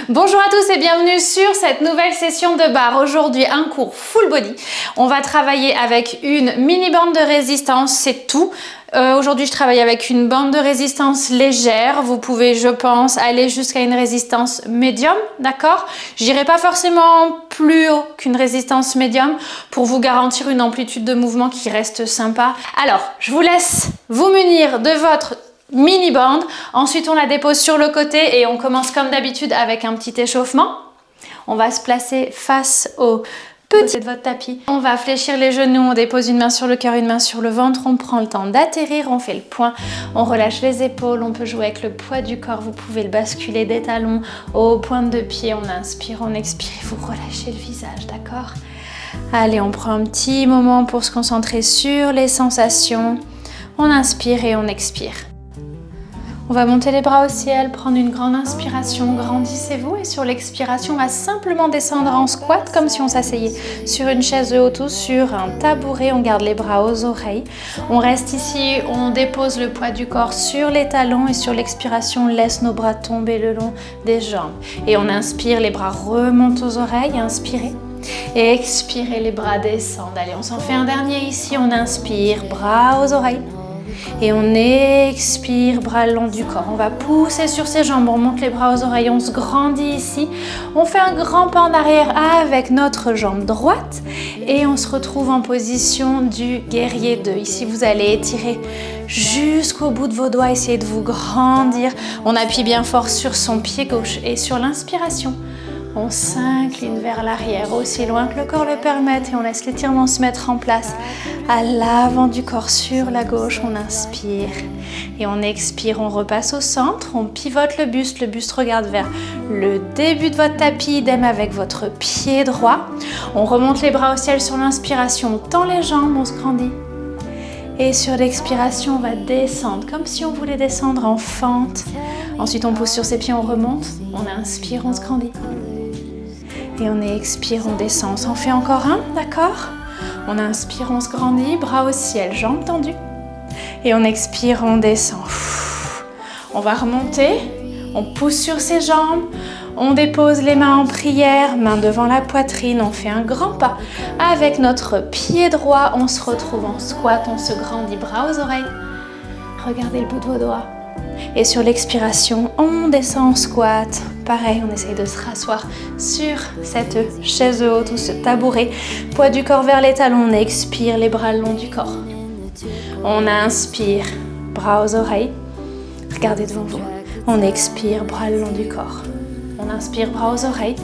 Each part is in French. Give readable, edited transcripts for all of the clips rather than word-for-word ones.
Bonjour à tous et bienvenue sur cette nouvelle session de barre. Aujourd'hui, un cours full body. On va travailler avec une mini bande de résistance, c'est tout. Aujourd'hui, je travaille avec une bande de résistance légère. Vous pouvez, je pense, aller jusqu'à une résistance médium, d'accord? J'irai pas forcément plus haut qu'une résistance médium pour vous garantir une amplitude de mouvement qui reste sympa. Alors, je vous laisse vous munir de votre mini bande. Ensuite, on la dépose sur le côté et on commence comme d'habitude avec un petit échauffement. On va se placer face au petit de votre tapis. On va fléchir les genoux, on dépose une main sur le cœur, une main sur le ventre. On prend le temps d'atterrir, on fait le point, on relâche les épaules. On peut jouer avec le poids du corps. Vous pouvez le basculer des talons aux pointes de pied. On inspire, on expire et vous relâchez le visage, d'accord? Allez, on prend un petit moment pour se concentrer sur les sensations. On inspire et on expire. On va monter les bras au ciel, prendre une grande inspiration, grandissez-vous et sur l'expiration, on va simplement descendre en squat comme si on s'asseyait sur une chaise haute ou sur un tabouret. On garde les bras aux oreilles. On reste ici, on dépose le poids du corps sur les talons et sur l'expiration, on laisse nos bras tomber le long des jambes. Et on inspire, les bras remontent aux oreilles, inspirez. Et expirez, les bras descendent. Allez, on s'en fait un dernier ici, on inspire, bras aux oreilles. Et on expire, bras le long du corps. On va pousser sur ses jambes, on monte les bras aux oreilles, on se grandit ici. On fait un grand pas en arrière avec notre jambe droite et on se retrouve en position du guerrier 2. Ici, vous allez étirer jusqu'au bout de vos doigts, essayez de vous grandir. On appuie bien fort sur son pied gauche et sur l'inspiration. On s'incline vers l'arrière, aussi loin que le corps le permette et on laisse l'étirement se mettre en place à l'avant du corps sur la gauche. On inspire et on expire, on repasse au centre, on pivote le buste regarde vers le début de votre tapis, idem avec votre pied droit. On remonte les bras au ciel sur l'inspiration, on tend les jambes, on se grandit. Et sur l'expiration, on va descendre, comme si on voulait descendre en fente. Ensuite, on pousse sur ses pieds, on remonte, on inspire, on se grandit. Et on expire, on descend. On s'en fait encore un, d'accord? On inspire, on se grandit, bras au ciel, jambes tendues. Et on expire, on descend. On va remonter, on pousse sur ses jambes, on dépose les mains en prière, mains devant la poitrine, on fait un grand pas. Avec notre pied droit, on se retrouve en squat, on se grandit, bras aux oreilles. Regardez le bout de vos doigts. Et sur l'expiration, on descend en squat. Pareil, on essaye de se rasseoir sur cette chaise haute ou ce tabouret. Poids du corps vers les talons, on expire, les bras le long du corps. On inspire, bras aux oreilles. Regardez devant vous. On expire, bras le long du corps. On inspire, bras aux oreilles.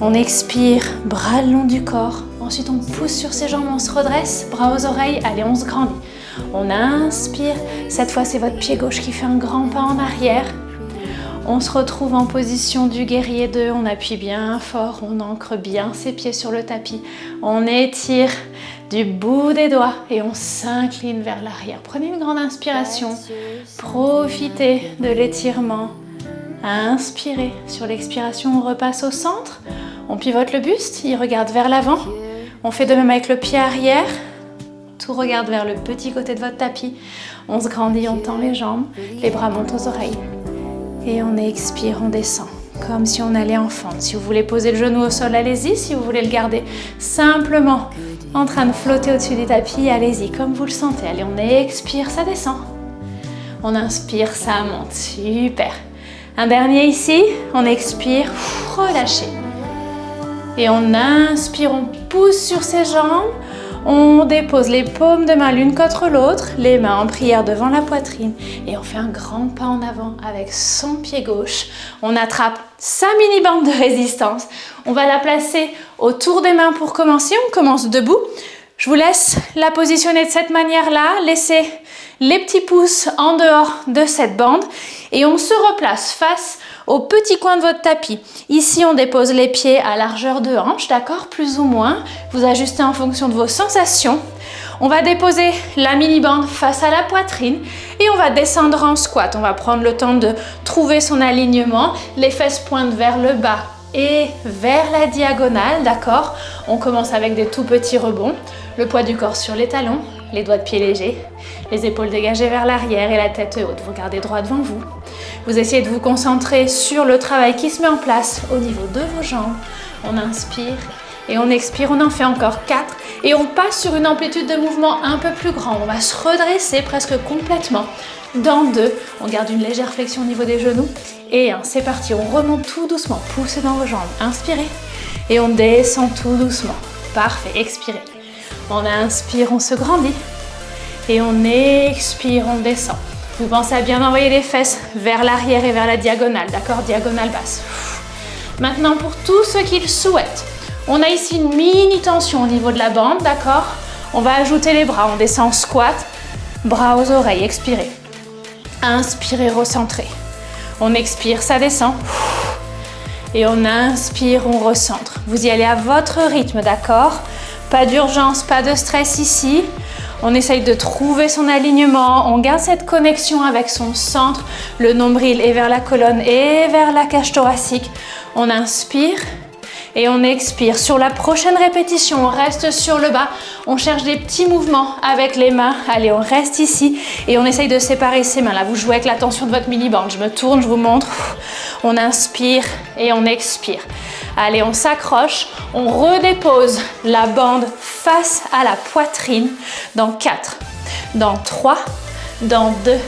On expire, bras le long du corps. Ensuite, on pousse sur ses jambes, on se redresse, bras aux oreilles. Allez, on se grandit. On inspire. Cette fois, c'est votre pied gauche qui fait un grand pas en arrière. On se retrouve en position du guerrier 2. On appuie bien fort, on ancre bien ses pieds sur le tapis. On étire du bout des doigts et on s'incline vers l'arrière. Prenez une grande inspiration. Profitez de l'étirement. Inspirez. Sur l'expiration, on repasse au centre. On pivote le buste, il regarde vers l'avant. On fait de même avec le pied arrière. Tout regarde vers le petit côté de votre tapis. On se grandit, on tend les jambes. Les bras montent aux oreilles. Et on expire, on descend. Comme si on allait en fente. Si vous voulez poser le genou au sol, allez-y. Si vous voulez le garder simplement en train de flotter au-dessus du tapis, allez-y, comme vous le sentez. Allez, on expire, ça descend. On inspire, ça monte. Super. Un dernier ici. On expire, relâchez. Et on inspire, on pousse sur ses jambes. On dépose les paumes de main l'une contre l'autre, les mains en prière devant la poitrine et on fait un grand pas en avant avec son pied gauche. On attrape sa mini bande de résistance. On va la placer autour des mains pour commencer. On commence debout. Je vous laisse la positionner de cette manière-là. Laissez les petits pouces en dehors de cette bande et on se replace face au petit coin de votre tapis. Ici, on dépose les pieds à largeur de hanche, d'accord? Plus ou moins. Vous ajustez en fonction de vos sensations. On va déposer la mini-bande face à la poitrine et on va descendre en squat. On va prendre le temps de trouver son alignement. Les fesses pointent vers le bas et vers la diagonale, d'accord? On commence avec des tout petits rebonds. Le poids du corps sur les talons, les doigts de pied légers, les épaules dégagées vers l'arrière et la tête haute. Vous regardez droit devant vous. Vous essayez de vous concentrer sur le travail qui se met en place au niveau de vos jambes. On inspire et on expire, on en fait encore 4 et on passe sur une amplitude de mouvement un peu plus grande. On va se redresser presque complètement. Dans 2, on garde une légère flexion au niveau des genoux. Et 1, c'est parti, on remonte tout doucement, poussez dans vos jambes, inspirez. Et on descend tout doucement. Parfait, expirez. On inspire, on se grandit. Et on expire, on descend. Vous pensez à bien envoyer les fesses vers l'arrière et vers la diagonale, d'accord? Diagonale basse. Maintenant, pour tous ceux qui le souhaitent, on a ici une mini tension au niveau de la bande, d'accord? On va ajouter les bras, on descend en squat, bras aux oreilles, expirez. Inspirez, recentrez. On expire, ça descend. Et on inspire, on recentre. Vous y allez à votre rythme, d'accord? Pas d'urgence, pas de stress ici. On essaye de trouver son alignement, on garde cette connexion avec son centre, le nombril est vers la colonne et vers la cage thoracique. On inspire et on expire. Sur la prochaine répétition, on reste sur le bas, on cherche des petits mouvements avec les mains. Allez, on reste ici et on essaye de séparer ses mains. Là, vous jouez avec la tension de votre mini-bande. Je me tourne, je vous montre. On inspire et on expire. Allez, on s'accroche, on redépose la bande face à la poitrine dans 4, dans 3, dans 2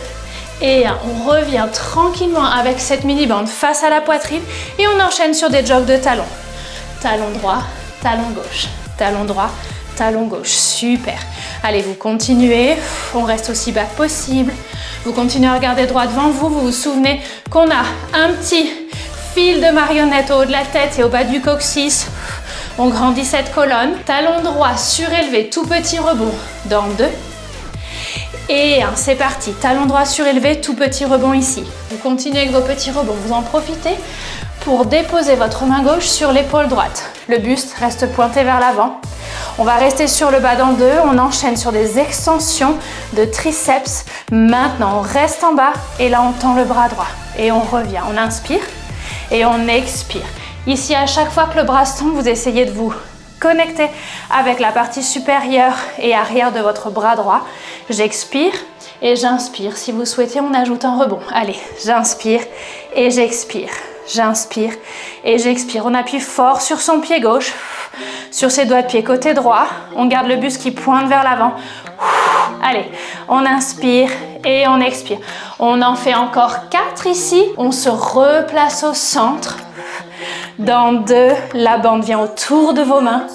et 1. On revient tranquillement avec cette mini-bande face à la poitrine et on enchaîne sur des jogs de talons. Talon droit, talon gauche, talon droit, talon gauche. Super. Allez, vous continuez, on reste aussi bas que possible. Vous continuez à regarder droit devant vous. Vous vous souvenez qu'on a un petit fil de marionnette au haut de la tête et au bas du coccyx. On grandit cette colonne. Talon droit surélevé, tout petit rebond dans 2. Et 1, c'est parti. Talon droit surélevé, tout petit rebond ici. Vous continuez avec vos petits rebonds. Vous en profitez pour déposer votre main gauche sur l'épaule droite. Le buste reste pointé vers l'avant. On va rester sur le bas dans 2. On enchaîne sur des extensions de triceps. Maintenant, on reste en bas et là, on tend le bras droit. Et on revient. On inspire. Et on expire. Ici, à chaque fois que le bras se tend, vous essayez de vous connecter avec la partie supérieure et arrière de votre bras droit. J'expire et j'inspire. Si vous souhaitez, on ajoute un rebond. Allez, j'inspire et j'expire. J'inspire et j'expire. On appuie fort sur son pied gauche, sur ses doigts de pied côté droit. On garde le buste qui pointe vers l'avant. Allez, on inspire et on expire. On en fait encore 4 ici. On se replace au centre. Dans 2, la bande vient autour de vos mains.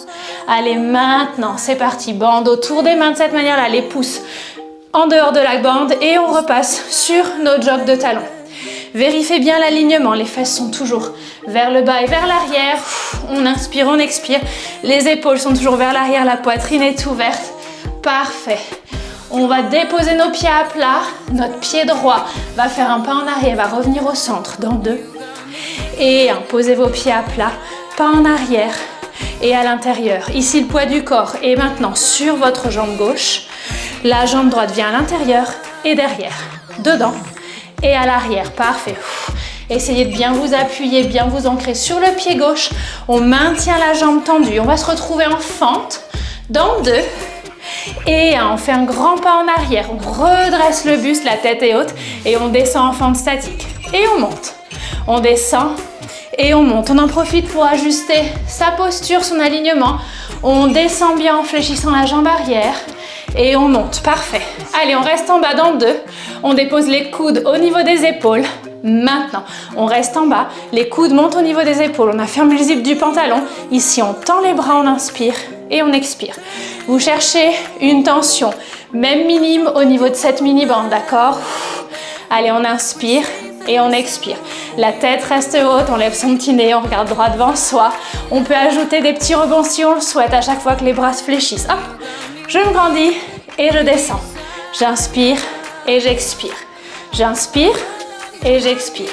Allez, maintenant, c'est parti. Bande autour des mains de cette manière-là. Les pouces en dehors de la bande et on repasse sur nos jogs de talons. Vérifiez bien l'alignement. Les fesses sont toujours vers le bas et vers l'arrière. On inspire, on expire. Les épaules sont toujours vers l'arrière. La poitrine est ouverte. Parfait. On va déposer nos pieds à plat. Notre pied droit va faire un pas en arrière, va revenir au centre dans 2. Et 1, posez vos pieds à plat, pas en arrière et à l'intérieur. Ici, le poids du corps est maintenant sur votre jambe gauche. La jambe droite vient à l'intérieur et derrière, dedans et à l'arrière. Parfait. Essayez de bien vous appuyer, bien vous ancrer sur le pied gauche. On maintient la jambe tendue. On va se retrouver en fente dans 2. Et on fait un grand pas en arrière. On redresse le buste, la tête est haute et on descend en fente statique. Et on monte. On descend et on monte. On en profite pour ajuster sa posture, son alignement. On descend bien en fléchissant la jambe arrière et on monte. Parfait. Allez, on reste en bas dans 2. On dépose les coudes au niveau des épaules. Maintenant, on reste en bas. Les coudes montent au niveau des épaules. On a fermé le zip du pantalon. Ici, on tend les bras, on inspire et on expire. Vous cherchez une tension, même minime au niveau de cette mini-bande, d'accord? Allez, on inspire. Et on expire. La tête reste haute, on lève son petit nez, on regarde droit devant soi. On peut ajouter des petits rebonds si on le souhaite à chaque fois que les bras se fléchissent. Hop, je me grandis et je descends. J'inspire et j'expire. J'inspire et j'expire.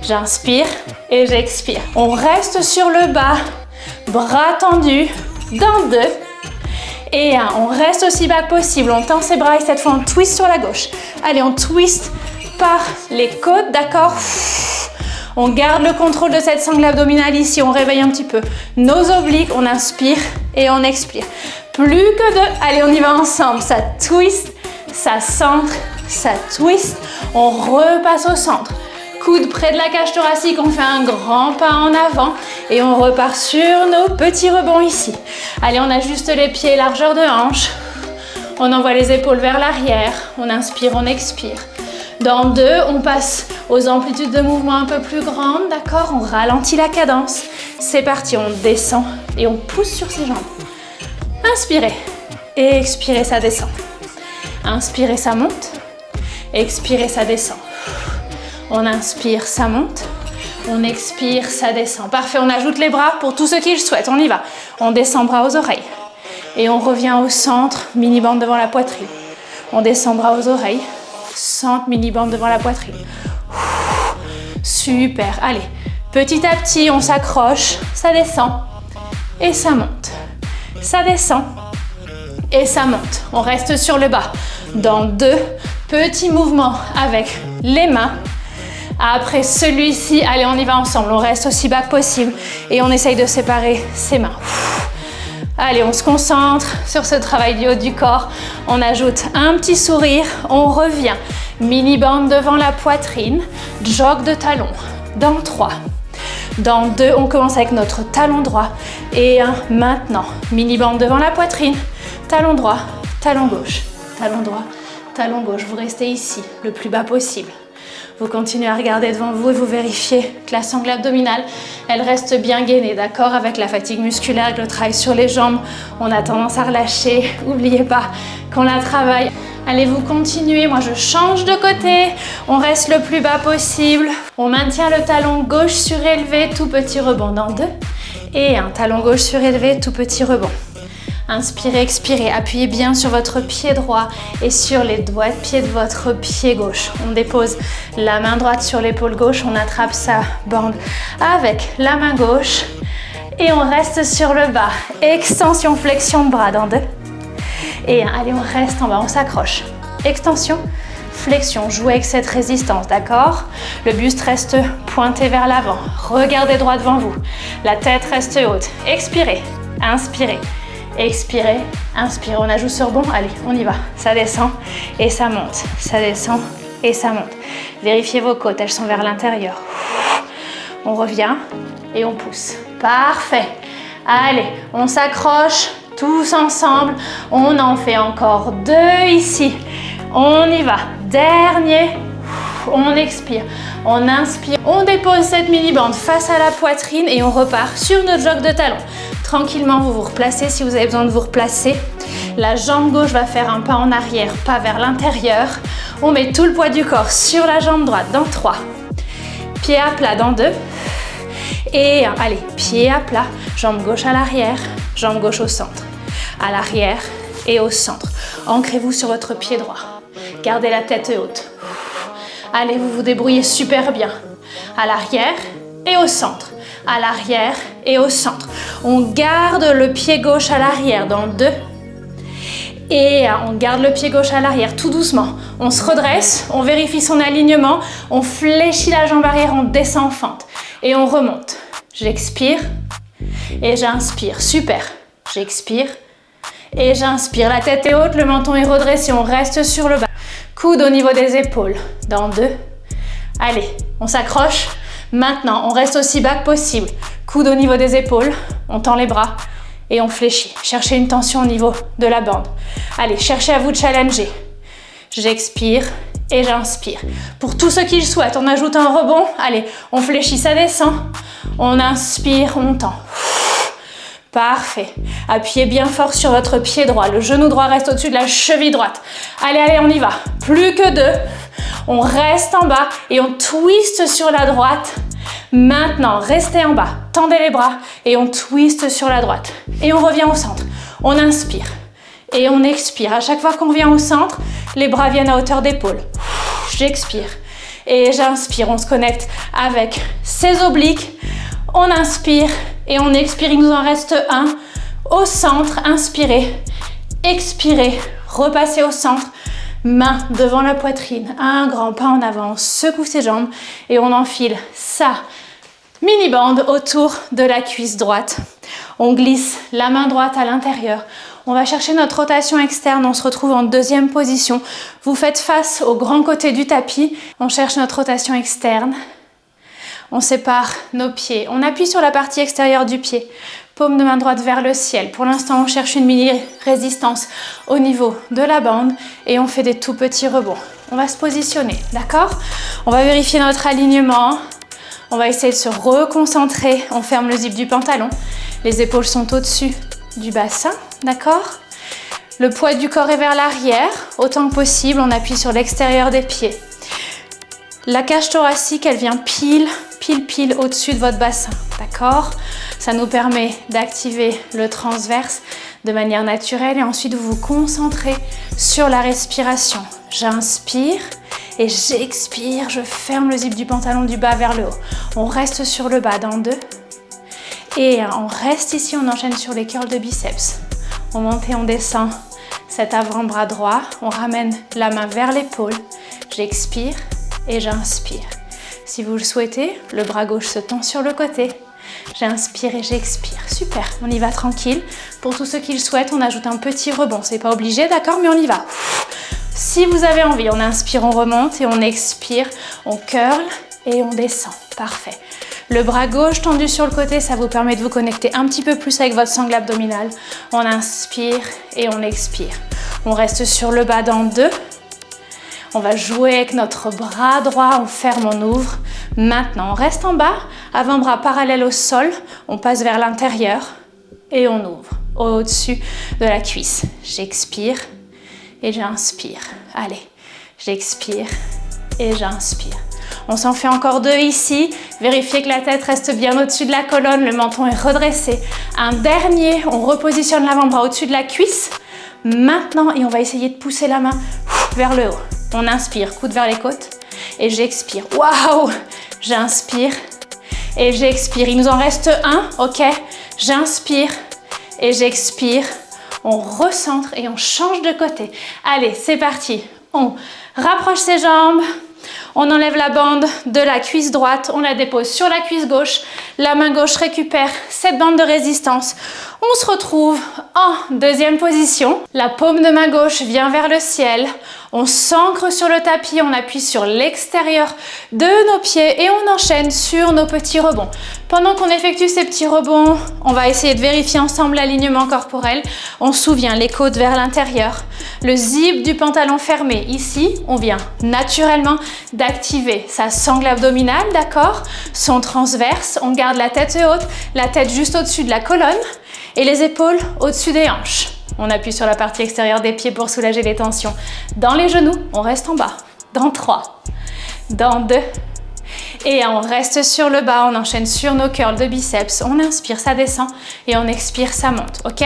J'inspire et j'expire. On reste sur le bas, bras tendus, dans 2. Et 1, on reste aussi bas que possible. On tend ses bras et cette fois on twist sur la gauche. Allez, on twist par les côtes, d'accord? On garde le contrôle de cette sangle abdominale ici, on réveille un petit peu nos obliques, on inspire et on expire. Plus que 2, allez, on y va ensemble. Ça twist, ça centre, ça twist, on repasse au centre. coude près de la cage thoracique, on fait un grand pas en avant et on repart sur nos petits rebonds ici. Allez, on ajuste les pieds, largeur de hanche. On envoie les épaules vers l'arrière. On inspire, on expire. Dans 2, on passe aux amplitudes de mouvement un peu plus grandes, d'accord? On ralentit la cadence. C'est parti, on descend et on pousse sur ses jambes. Inspirez et expirez, ça descend. Inspirez, ça monte. Expirez, ça descend. On inspire, ça monte. On expire, ça descend. Parfait, on ajoute les bras pour tous ceux qui le souhaitent. On y va. On descend bras aux oreilles. Et on revient au centre, mini-bande devant la poitrine. On descend bras aux oreilles. Centre, mini-bande devant la poitrine. Super. Allez, petit à petit, on s'accroche. Ça descend. Et ça monte. Ça descend. Et ça monte. On reste sur le bas. Dans 2 petits mouvements avec les mains. Après celui-ci, allez, on y va ensemble. On reste aussi bas que possible. Et on essaye de séparer ses mains. Allez, on se concentre sur ce travail du haut du corps. On ajoute un petit sourire. On revient. Mini-bande devant la poitrine. Jog de talon. Dans 3. Dans 2, on commence avec notre talon droit. Et 1, maintenant. Mini-bande devant la poitrine. Talon droit, talon gauche. Talon droit, talon gauche. Vous restez ici, le plus bas possible. Vous continuez à regarder devant vous et vous vérifiez que la sangle abdominale, elle reste bien gainée, d'accord? Avec la fatigue musculaire, avec le travail sur les jambes, on a tendance à relâcher. N'oubliez pas qu'on la travaille. Allez, vous continuez. Moi, je change de côté. On reste le plus bas possible. On maintient le talon gauche surélevé, tout petit rebond dans 2. Et un talon gauche surélevé, tout petit rebond. Inspirez, expirez, appuyez bien sur votre pied droit et sur les doigts de pied de votre pied gauche. On dépose la main droite sur l'épaule gauche, on attrape sa bande avec la main gauche et on reste sur le bas. Extension, flexion de bras dans 2. Et 1, allez, on reste en bas, on s'accroche. Extension, flexion, jouez avec cette résistance, d'accord? Le buste reste pointé vers l'avant. Regardez droit devant vous. La tête reste haute. Expirez, inspirez. Expirez, inspirez, on ajoute sur bon, allez, on y va. Ça descend et ça monte, ça descend et ça monte. Vérifiez vos côtes, elles sont vers l'intérieur. On revient et on pousse. Parfait. Allez, on s'accroche tous ensemble. On en fait encore 2 ici. On y va. Dernier. On expire, on inspire, on dépose cette mini-bande face à la poitrine et on repart sur notre jog de talon. Tranquillement, vous vous replacez si vous avez besoin de vous replacer. La jambe gauche va faire un pas en arrière, pas vers l'intérieur. On met tout le poids du corps sur la jambe droite dans 3. Pied à plat dans 2. Et 1. Allez, pied à plat, jambe gauche à l'arrière, jambe gauche au centre. À l'arrière et au centre. Ancrez-vous sur votre pied droit. Gardez la tête haute. Allez, vous vous débrouillez super bien. À l'arrière et au centre. À l'arrière et au centre. On garde le pied gauche à l'arrière dans 2. Et on garde le pied gauche à l'arrière tout doucement. On se redresse, on vérifie son alignement. On fléchit la jambe arrière, on descend en fente. Et on remonte. J'expire et j'inspire. Super. J'expire et j'inspire. La tête est haute, le menton est redressé. On reste sur le bas. Coude au niveau des épaules. Dans 2. Allez, on s'accroche. Maintenant, on reste aussi bas que possible. Coude au niveau des épaules. On tend les bras et on fléchit. Cherchez une tension au niveau de la bande. Allez, cherchez à vous challenger. J'expire et j'inspire. Pour tous ceux qui le souhaitent, on ajoute un rebond. Allez, on fléchit, ça descend. On inspire, on tend. Parfait. Appuyez bien fort sur votre pied droit. Le genou droit reste au-dessus de la cheville droite. Allez, allez, on y va. Plus que 2. On reste en bas et on twiste sur la droite. Maintenant, restez en bas. Tendez les bras et on twiste sur la droite. Et on revient au centre. On inspire et on expire. À chaque fois qu'on revient au centre, les bras viennent à hauteur d'épaule. J'expire et j'inspire. On se connecte avec ses obliques. On inspire et on expire. Il nous en reste 1. Au centre, inspirez. Expirez. Repassez au centre. Main devant la poitrine. Un grand pas en avant. On secoue ses jambes et on enfile sa mini-bande autour de la cuisse droite. On glisse la main droite à l'intérieur. On va chercher notre rotation externe, on se retrouve en deuxième position. Vous faites face au grand côté du tapis, on cherche notre rotation externe. On sépare nos pieds, on appuie sur la partie extérieure du pied. Paume de main droite vers le ciel. Pour l'instant, on cherche une mini résistance au niveau de la bande et on fait des tout petits rebonds. On va se positionner, d'accord? On va vérifier notre alignement. On va essayer de se reconcentrer. On ferme le zip du pantalon. Les épaules sont au-dessus du bassin, d'accord? Le poids du corps est vers l'arrière. Autant que possible, on appuie sur l'extérieur des pieds. La cage thoracique, elle vient pile au-dessus de votre bassin, d'accord? Ça nous permet d'activer le transverse de manière naturelle et ensuite vous vous concentrez sur la respiration. J'inspire et j'expire, je ferme le zip du pantalon du bas vers le haut. On reste sur le bas dans 2. Et on reste ici, on enchaîne sur les curls de biceps. On monte et on descend cet avant-bras droit. On ramène la main vers l'épaule. J'expire et j'inspire. Si vous le souhaitez, le bras gauche se tend sur le côté. J'inspire et j'expire. Super, on y va tranquille. Pour tous ceux qui le souhaitent, on ajoute un petit rebond. C'est pas obligé, d'accord, mais on y va. Si vous avez envie, on inspire, on remonte et on expire. On curl et on descend. Parfait. Le bras gauche tendu sur le côté, ça vous permet de vous connecter un petit peu plus avec votre sangle abdominale. On inspire et on expire. On reste sur le bas dans 2. On va jouer avec notre bras droit, on ferme, on ouvre. Maintenant, on reste en bas, avant-bras parallèle au sol. On passe vers l'intérieur et on ouvre au-dessus de la cuisse. J'expire et j'inspire. Allez, j'expire et j'inspire. On s'en fait encore 2 ici. Vérifiez que la tête reste bien au-dessus de la colonne, le menton est redressé. Un dernier, on repositionne l'avant-bras au-dessus de la cuisse. Maintenant, et on va essayer de pousser la main vers le haut. On inspire, coude vers les côtes et j'expire. Waouh! J'inspire et j'expire. Il nous en reste un, ok? J'inspire et j'expire. On recentre et on change de côté. Allez, c'est parti. On rapproche ses jambes. On enlève la bande de la cuisse droite, on la dépose sur la cuisse gauche. La main gauche récupère cette bande de résistance. On se retrouve en deuxième position. La paume de main gauche vient vers le ciel. On s'ancre sur le tapis, on appuie sur l'extérieur de nos pieds et on enchaîne sur nos petits rebonds. Pendant qu'on effectue ces petits rebonds, on va essayer de vérifier ensemble l'alignement corporel. On souvient les côtes vers l'intérieur. Le zip du pantalon fermé. Ici, on vient naturellement d'activer sa sangle abdominale, d'accord? Son transverse, on garde la tête haute, la tête juste au-dessus de la colonne et les épaules au-dessus des hanches. On appuie sur la partie extérieure des pieds pour soulager les tensions. Dans les genoux, on reste en bas. Dans 3, dans 2, et on reste sur le bas, on enchaîne sur nos curls de biceps. On inspire, ça descend, et on expire, ça monte, ok?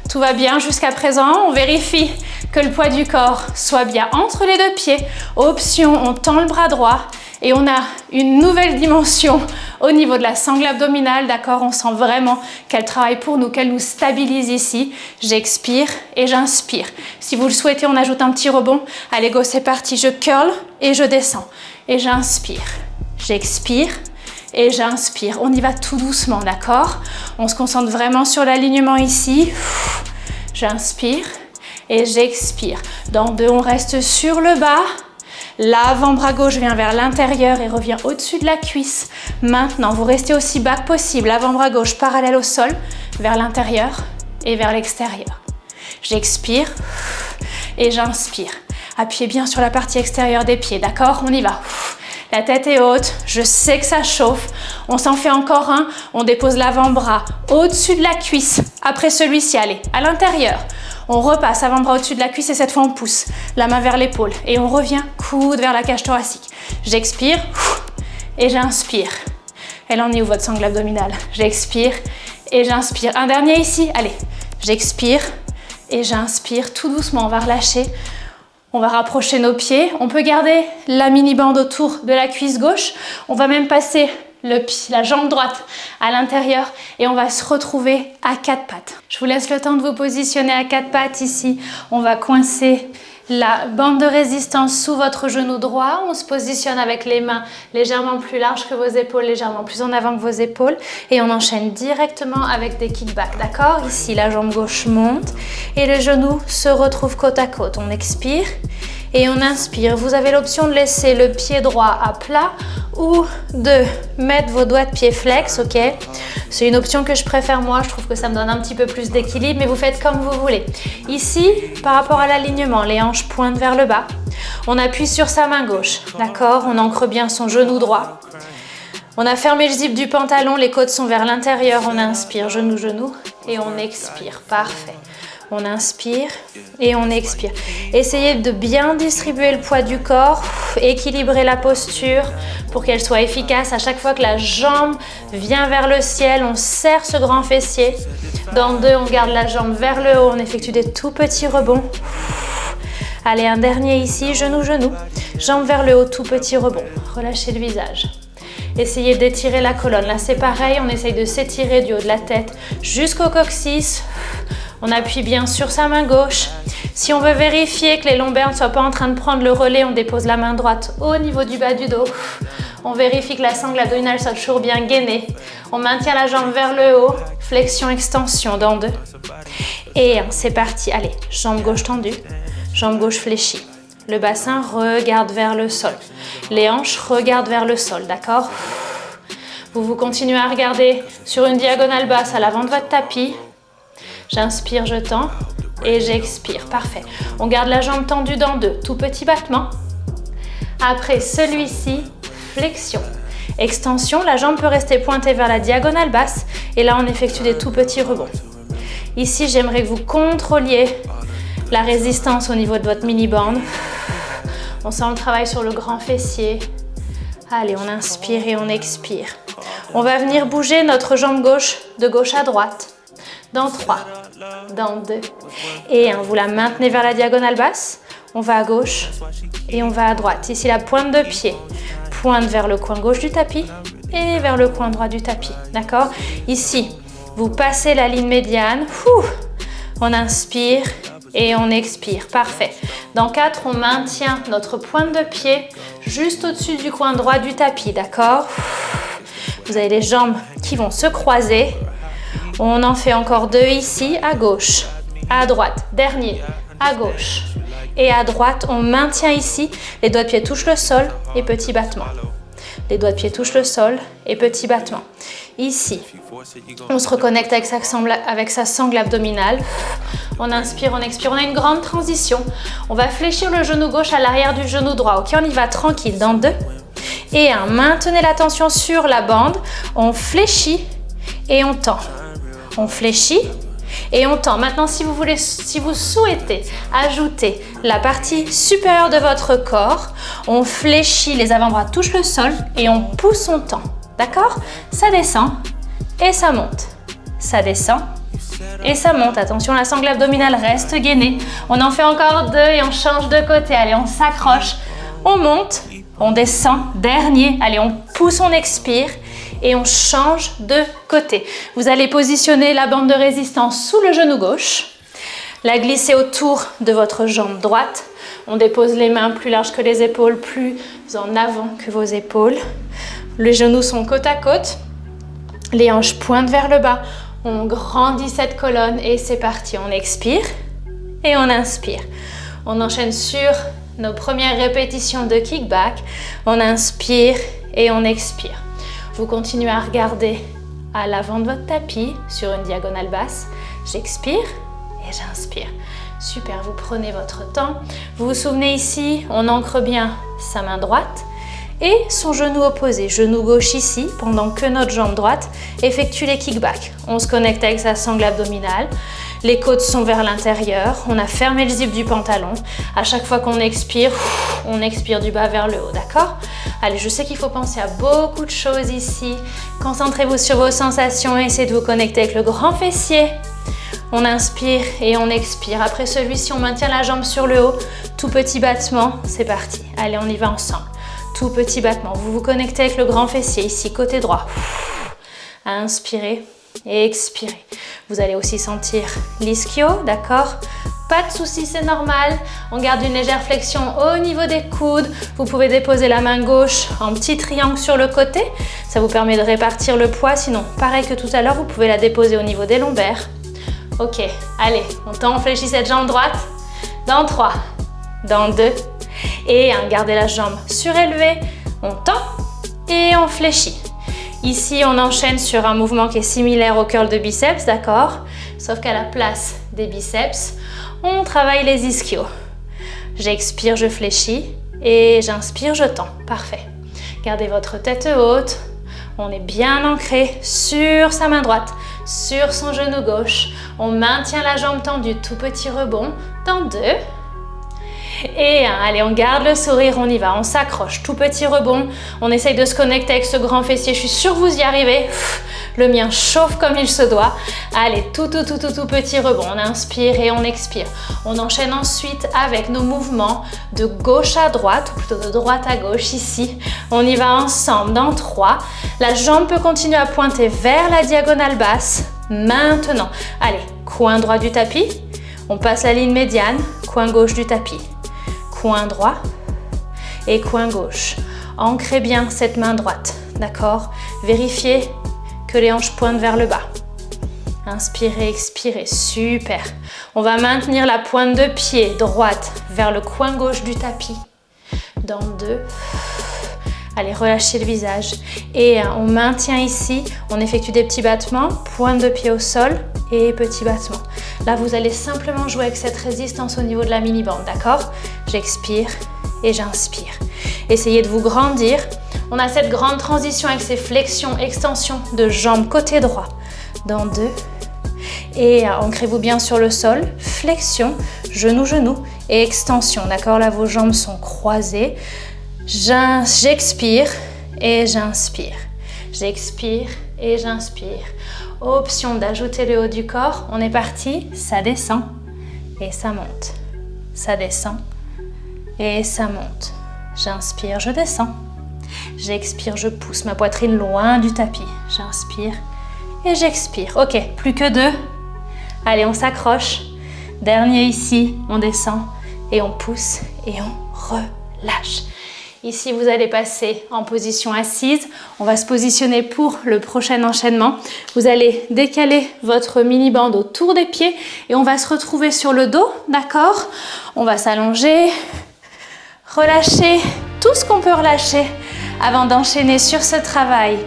Tout va bien jusqu'à présent, on vérifie que le poids du corps soit bien entre les 2 pieds. Option, on tend le bras droit et on a une nouvelle dimension au niveau de la sangle abdominale, d'accord? On sent vraiment qu'elle travaille pour nous, qu'elle nous stabilise ici. J'expire et j'inspire. Si vous le souhaitez, on ajoute un petit rebond. Allez, go, c'est parti. Je curl et je descends. Et j'inspire. J'expire et j'inspire. On y va tout doucement, d'accord? On se concentre vraiment sur l'alignement ici. J'inspire et j'expire. Dans 2, on reste sur le bas. L'avant-bras gauche vient vers l'intérieur et revient au-dessus de la cuisse. Maintenant, vous restez aussi bas que possible. L'avant-bras gauche parallèle au sol, vers l'intérieur et vers l'extérieur. J'expire et j'inspire. Appuyez bien sur la partie extérieure des pieds, d'accord? On y va. La tête est haute, je sais que ça chauffe. On s'en fait encore un. On dépose l'avant-bras au-dessus de la cuisse. Après celui-ci, allez, à l'intérieur. On repasse avant-bras au-dessus de la cuisse et cette fois on pousse la main vers l'épaule. Et on revient, coude vers la cage thoracique. J'expire et j'inspire. Elle en est où votre sangle abdominale? J'expire et j'inspire. Un dernier ici, allez. J'expire et j'inspire. Tout doucement, on va relâcher. On va rapprocher nos pieds. On peut garder la mini-bande autour de la cuisse gauche. On va même passer la jambe droite à l'intérieur et on va se retrouver à 4 pattes. Je vous laisse le temps de vous positionner à 4 pattes ici. On va coincer la bande de résistance sous votre genou droit. On se positionne avec les mains légèrement plus larges que vos épaules, légèrement plus en avant que vos épaules. Et on enchaîne directement avec des kickbacks, d'accord? Ici, la jambe gauche monte et le genou se retrouve côte à côte. On expire et on inspire. Vous avez l'option de laisser le pied droit à plat ou de mettre vos doigts de pied flex, ok? C'est une option que je préfère moi, je trouve que ça me donne un petit peu plus d'équilibre, mais vous faites comme vous voulez. Ici, par rapport à l'alignement, les hanches pointent vers le bas. On appuie sur sa main gauche, d'accord? On ancre bien son genou droit. On a fermé le zip du pantalon, les côtes sont vers l'intérieur. On inspire, genou, genou, et on expire. Parfait. On inspire et on expire. Essayez de bien distribuer le poids du corps, équilibrer la posture pour qu'elle soit efficace. À chaque fois que la jambe vient vers le ciel, on serre ce grand fessier. Dans 2, on garde la jambe vers le haut, on effectue des tout petits rebonds. Allez, un dernier ici, genou, genou, jambe vers le haut, tout petit rebond. Relâchez le visage. Essayez d'étirer la colonne. Là, c'est pareil, on essaye de s'étirer du haut de la tête jusqu'au coccyx. On appuie bien sur sa main gauche. Si on veut vérifier que les lombaires ne soient pas en train de prendre le relais, on dépose la main droite au niveau du bas du dos. On vérifie que la sangle abdominale soit toujours bien gainée. On maintient la jambe vers le haut. Flexion, extension dans 2. Et 1, c'est parti. Allez, jambe gauche tendue, jambe gauche fléchie. Le bassin regarde vers le sol. Les hanches regardent vers le sol, d'accord? Vous continuez à regarder sur une diagonale basse à l'avant de votre tapis. J'inspire, je tends et j'expire. Parfait. On garde la jambe tendue dans 2. Tout petit battement. Après celui-ci, flexion. Extension, la jambe peut rester pointée vers la diagonale basse. Et là, on effectue des tout petits rebonds. Ici, j'aimerais que vous contrôliez la résistance au niveau de votre mini-bande. On sent le travail sur le grand fessier. Allez, on inspire et on expire. On va venir bouger notre jambe gauche de gauche à droite. Dans 3, dans 2 et 1. Vous la maintenez vers la diagonale basse. On va à gauche et on va à droite. Ici, la pointe de pied pointe vers le coin gauche du tapis et vers le coin droit du tapis. D'accord? Ici, vous passez la ligne médiane. On inspire et on expire. Parfait. Dans 4, on maintient notre pointe de pied juste au-dessus du coin droit du tapis. D'accord? Vous avez les jambes qui vont se croiser. On en fait encore 2 ici, à gauche, à droite, dernier, à gauche et à droite. On maintient ici, les doigts de pied touchent le sol et petit battement. Les doigts de pied touchent le sol et petit battement. Ici, on se reconnecte avec sa sangle abdominale. On inspire, on expire. On a une grande transition. On va fléchir le genou gauche à l'arrière du genou droit. Ok, on y va tranquille. Dans 2 et 1. Maintenez la tension sur la bande. On fléchit et on tend. On fléchit et on tend. Maintenant, si vous souhaitez ajouter la partie supérieure de votre corps, on fléchit, les avant-bras touchent le sol et on pousse, on tend. D'accord? Ça descend et ça monte. Ça descend et ça monte. Attention, la sangle abdominale reste gainée. On en fait encore 2 et on change de côté. Allez, on s'accroche, on monte, on descend. Dernier. Allez, on pousse, on expire. Et on change de côté. Vous allez positionner la bande de résistance sous le genou gauche, la glisser autour de votre jambe droite. On dépose les mains plus larges que les épaules, plus en avant que vos épaules. Les genoux sont côte à côte. Les hanches pointent vers le bas. On grandit cette colonne et c'est parti. On expire et on inspire. On enchaîne sur nos premières répétitions de kickback. On inspire et on expire. Vous continuez à regarder à l'avant de votre tapis sur une diagonale basse. J'expire et j'inspire. Super, vous prenez votre temps. Vous vous souvenez ici, on ancre bien sa main droite et son genou opposé. Genou gauche ici, pendant que notre jambe droite effectue les kickbacks. On se connecte avec sa sangle abdominale. Les côtes sont vers l'intérieur. On a fermé le zip du pantalon. À chaque fois qu'on expire, on expire du bas vers le haut, d'accord? Allez, je sais qu'il faut penser à beaucoup de choses ici. Concentrez-vous sur vos sensations et essayez de vous connecter avec le grand fessier. On inspire et on expire. Après celui-ci, on maintient la jambe sur le haut. Tout petit battement, c'est parti. Allez, on y va ensemble. Tout petit battement. Vous vous connectez avec le grand fessier ici, côté droit. Inspirez et expirez. Vous allez aussi sentir l'ischio, d'accord? Pas de souci, c'est normal. On garde une légère flexion au niveau des coudes. Vous pouvez déposer la main gauche en petit triangle sur le côté. Ça vous permet de répartir le poids. Sinon, pareil que tout à l'heure, vous pouvez la déposer au niveau des lombaires. Ok, allez, on tend, on fléchit cette jambe droite. Dans 3, dans 2 et 1. Gardez la jambe surélevée. On tend et on fléchit. Ici, on enchaîne sur un mouvement qui est similaire au curl de biceps, d'accord? Sauf qu'à la place des biceps, on travaille les ischios. J'expire, je fléchis et j'inspire, je tends. Parfait. Gardez votre tête haute. On est bien ancré sur sa main droite, sur son genou gauche. On maintient la jambe tendue, tout petit rebond. Dans 2 et 1. Allez, on garde le sourire, on y va. On s'accroche, tout petit rebond. On essaye de se connecter avec ce grand fessier. Je suis sûre que vous y arrivez. Le mien chauffe comme il se doit. Allez, tout petit rebond. On inspire et on expire. On enchaîne ensuite avec nos mouvements de gauche à droite, ou plutôt de droite à gauche ici. On y va ensemble dans 3. La jambe peut continuer à pointer vers la diagonale basse. Maintenant, allez, coin droit du tapis. On passe la ligne médiane, coin gauche du tapis. Coin droit et coin gauche. Ancrez bien cette main droite, d'accord? Vérifiez que les hanches pointent vers le bas. Inspirez, expirez, super. On va maintenir la pointe de pied droite vers le coin gauche du tapis. Dans 2. Allez, relâchez le visage. Et 1. On maintient ici, on effectue des petits battements, pointe de pied au sol et petits battements. Là, vous allez simplement jouer avec cette résistance au niveau de la mini-bande, d'accord? J'expire et j'inspire. Essayez de vous grandir. On a cette grande transition avec ces flexions, extensions de jambes côté droit. Dans 2. Et ancrez-vous bien sur le sol. Flexion, genou, genou et extension, d'accord? Là, vos jambes sont croisées. J'expire et j'inspire. J'expire et j'inspire. Option d'ajouter le haut du corps. On est parti. Ça descend et ça monte. Ça descend et ça monte. J'inspire, je descends. J'expire, je pousse ma poitrine loin du tapis. J'inspire et j'expire. Ok, plus que 2. Allez, on s'accroche. Dernier ici, on descend et on pousse et on relâche. Ici, vous allez passer en position assise. On va se positionner pour le prochain enchaînement. Vous allez décaler votre mini-bande autour des pieds et on va se retrouver sur le dos, d'accord? On va s'allonger, relâcher tout ce qu'on peut relâcher avant d'enchaîner sur ce travail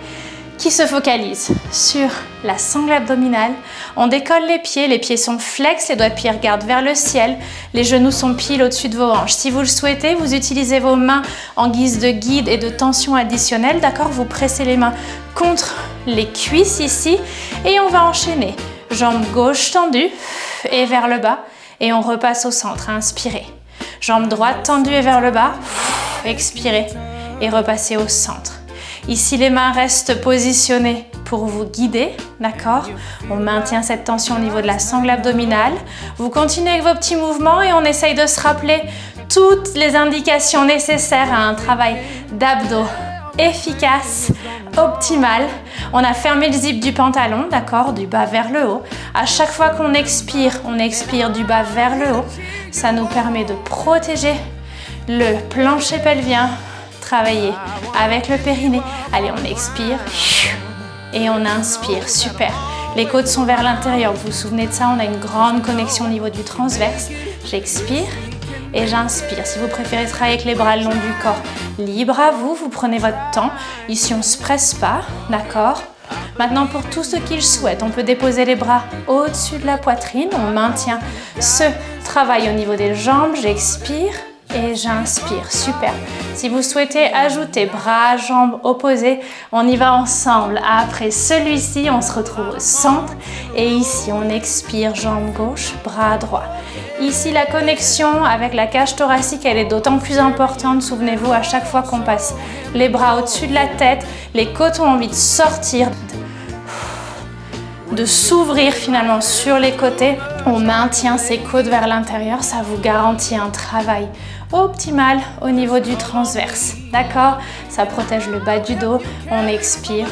qui se focalise sur la sangle abdominale. On décolle les pieds sont flex, les doigts de pied regardent vers le ciel, les genoux sont pile au-dessus de vos hanches. Si vous le souhaitez, vous utilisez vos mains en guise de guide et de tension additionnelle, d'accord? Vous pressez les mains contre les cuisses ici et on va enchaîner. Jambe gauche tendue et vers le bas et on repasse au centre. Inspirez. Jambe droite tendue et vers le bas. Expirez et repassez au centre. Ici, les mains restent positionnées pour vous guider, d'accord? On maintient cette tension au niveau de la sangle abdominale. Vous continuez avec vos petits mouvements et on essaye de se rappeler toutes les indications nécessaires à un travail d'abdos efficace, optimal. On a fermé le zip du pantalon, d'accord? Du bas vers le haut. À chaque fois qu'on expire, on expire du bas vers le haut. Ça nous permet de protéger le plancher pelvien. Travailler avec le périnée. Allez, on expire et on inspire. Super. Les côtes sont vers l'intérieur. Vous vous souvenez de ça? On a une grande connexion au niveau du transverse. J'expire et j'inspire. Si vous préférez travailler avec les bras le long du corps, libre à vous. Vous prenez votre temps. Ici, on ne se presse pas. D'accord? Maintenant, pour tous ceux qui le souhaitent, on peut déposer les bras au-dessus de la poitrine. On maintient ce travail au niveau des jambes. J'expire. Et j'inspire, super. Si vous souhaitez ajouter bras, jambes opposés, on y va ensemble. Après celui-ci, on se retrouve au centre. Et ici, on expire, jambe gauche, bras droit. Ici, la connexion avec la cage thoracique, elle est d'autant plus importante. Souvenez-vous, à chaque fois qu'on passe les bras au-dessus de la tête, les côtes ont envie de sortir, de s'ouvrir finalement sur les côtés. On maintient ses côtes vers l'intérieur, ça vous garantit un travail optimal au niveau du transverse, d'accord? Ça protège le bas du dos, on expire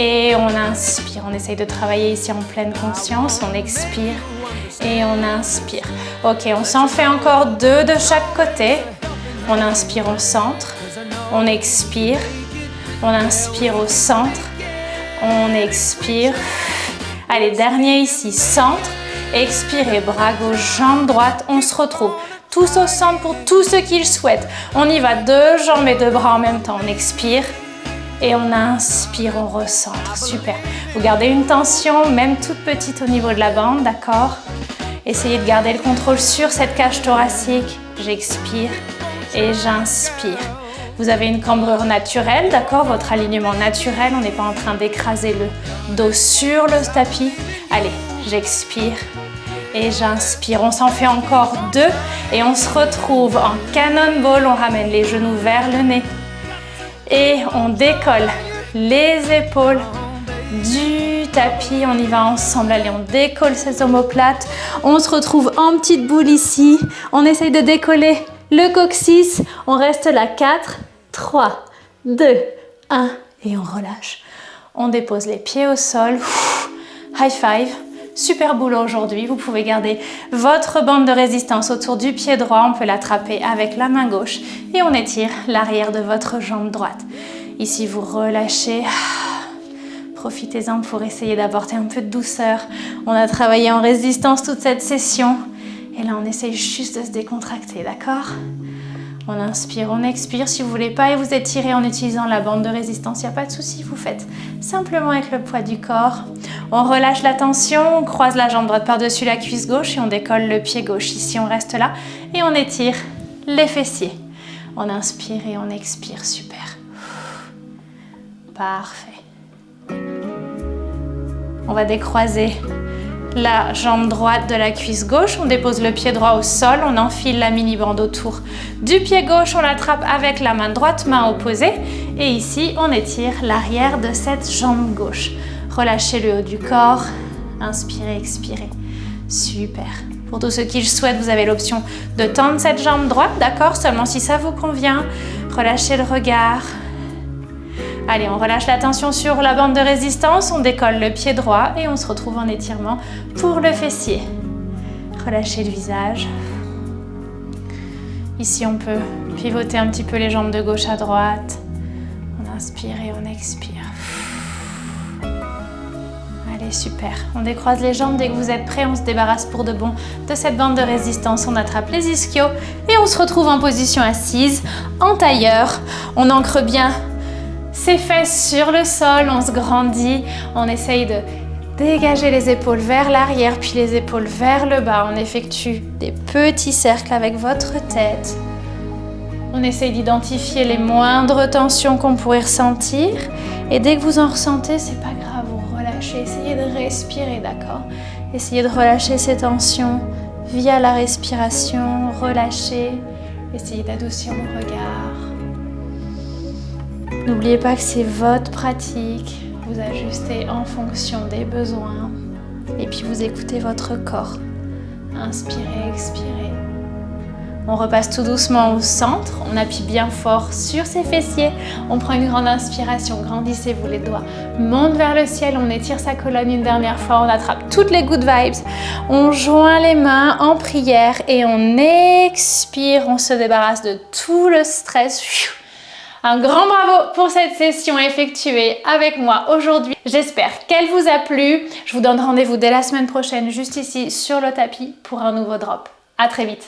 et on inspire. On essaye de travailler ici en pleine conscience. On expire et on inspire. Ok, on s'en fait encore 2 de chaque côté. On inspire au centre, on expire, on inspire au centre, on expire. Allez, dernier ici, centre, expirez, bras gauche, jambe droite, on se retrouve. Tous au centre pour tous ceux qui le souhaitent. On y va, 2 jambes et 2 bras en même temps. On expire et on inspire, on recentre. Super. Vous gardez une tension, même toute petite au niveau de la bande, d'accord? Essayez de garder le contrôle sur cette cage thoracique. J'expire et j'inspire. Vous avez une cambrure naturelle, d'accord? Votre alignement naturel, on n'est pas en train d'écraser le dos sur le tapis. Allez, j'expire et j'inspire. On s'en fait encore 2 et on se retrouve en cannonball. On ramène les genoux vers le nez et on décolle les épaules du tapis. On y va ensemble. Allez, on décolle ces omoplates. On se retrouve en petite boule ici. On essaye de décoller le coccyx. On reste là. 4, 3, 2, 1 et on relâche. On dépose les pieds au sol. High five. Super boulot aujourd'hui. Vous pouvez garder votre bande de résistance autour du pied droit. On peut l'attraper avec la main gauche et on étire l'arrière de votre jambe droite. Ici, vous relâchez. Profitez-en pour essayer d'apporter un peu de douceur. On a travaillé en résistance toute cette session. Et là, on essaye juste de se décontracter, d'accord? On inspire, on expire. Si vous ne voulez pas vous étirer en utilisant la bande de résistance, il n'y a pas de souci. Vous faites simplement avec le poids du corps. On relâche la tension, on croise la jambe droite par-dessus la cuisse gauche et on décolle le pied gauche. Ici, on reste là et on étire les fessiers. On inspire et on expire. Super. Parfait. On va décroiser la jambe droite de la cuisse gauche. On dépose le pied droit au sol. On enfile la mini-bande autour du pied gauche. On l'attrape avec la main droite, main opposée. Et ici, on étire l'arrière de cette jambe gauche. Relâchez le haut du corps. Inspirez, expirez. Super. Pour tous ceux qui le souhaitent, vous avez l'option de tendre cette jambe droite, d'accord? Seulement si ça vous convient. Relâchez le regard. Allez, on relâche la tension sur la bande de résistance, on décolle le pied droit et on se retrouve en étirement pour le fessier. Relâchez le visage. Ici, on peut pivoter un petit peu les jambes de gauche à droite. On inspire et on expire. Allez, super. On décroise les jambes. Dès que vous êtes prêts, on se débarrasse pour de bon de cette bande de résistance. On attrape les ischios et on se retrouve en position assise, en tailleur. On ancre bien ses fesses sur le sol, on se grandit, on essaye de dégager les épaules vers l'arrière, puis les épaules vers le bas. On effectue des petits cercles avec votre tête. On essaye d'identifier les moindres tensions qu'on pourrait ressentir. Et dès que vous en ressentez, c'est pas grave, vous relâchez. Essayez de respirer, d'accord? Essayez de relâcher ces tensions via la respiration. Relâchez. Essayez d'adoucir le regard. N'oubliez pas que c'est votre pratique, vous ajustez en fonction des besoins et puis vous écoutez votre corps. Inspirez, expirez. On repasse tout doucement au centre, on appuie bien fort sur ses fessiers. On prend une grande inspiration, grandissez-vous les doigts. Monte vers le ciel, on étire sa colonne une dernière fois, on attrape toutes les good vibes. On joint les mains en prière et on expire, on se débarrasse de tout le stress. Un grand bravo pour cette session effectuée avec moi aujourd'hui. J'espère qu'elle vous a plu. Je vous donne rendez-vous dès la semaine prochaine juste ici sur le tapis pour un nouveau drop. À très vite.